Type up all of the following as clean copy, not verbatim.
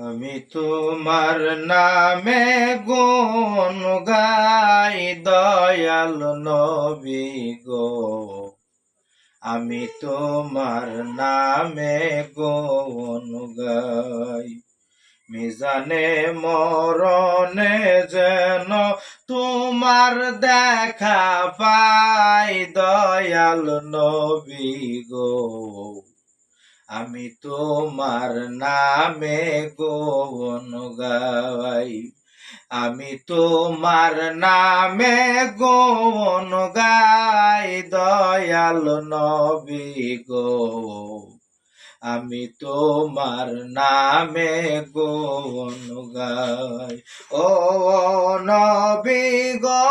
আমি তোমার নামে গুণ গাই দয়াল নবী গো। আমি তোমার নামে গুণ গাই। মিজানে মরণে যেন তোমার দেখা পাই দয়াল নবী গো। আমি তোমার নামে গুণ গাই। আমি তোমার নামে গুণ গাই দয়াল নবী গো। আমি তোমার নামে গুণ গাই। ও নবী গো,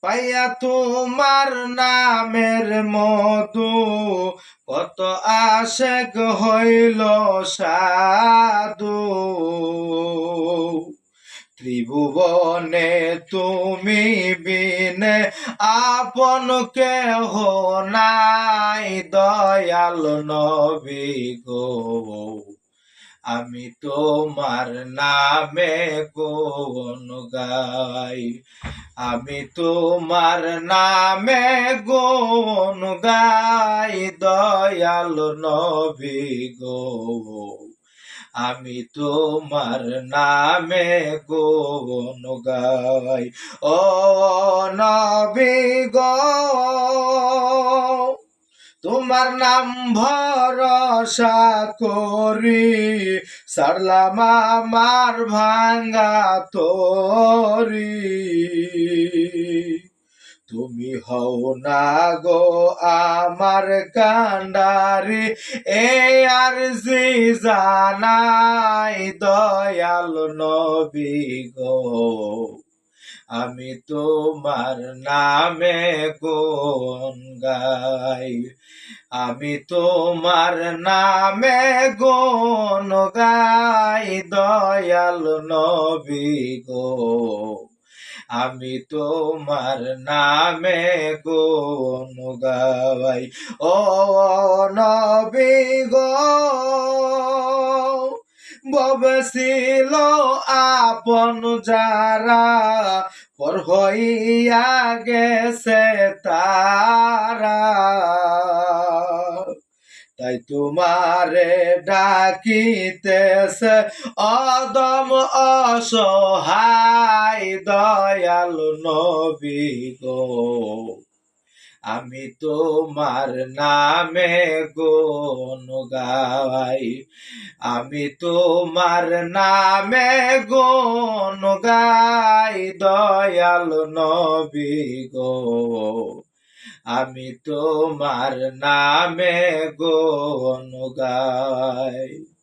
পাইয়া তোমার নামের মধু কত আশেক হইল সাধু। ত্রিভুবনে তুমি বিনে আপন কেহ নাই দয়াল নবী গো। আমি তোমার নামে গুণ গাই। আমি তোমার নামে গুণ গাই দয়াল নবী গো। আমি তোমার নামে গুণ গাই। ও নবী গো, তোমার নাম ভরসা করি সারলাম আমার ভাঙ্গা তরি। তুমি হও না গো আমার কান্ডারি, এ আরজি জানাই দয়াল নবী গো। আমি তোমার নামে গুণ গাই। আমি তোমার নামে গুণ গাই দয়াল নবী গো। আমি তোমার নামে গুণ গাই। ও নবী গো, ববে ছিল আপন যারা পর হইয়া গেছে তারা। তাই তোমারে ডাকিতেছে অদম অসহায় দয়াল নবী গো। আমি তোমার নামে গুণ গাই। আমি তোমার নামে গুণ গাই দয়াল নবী গো। আমি তোমার নামে গুণ গাই।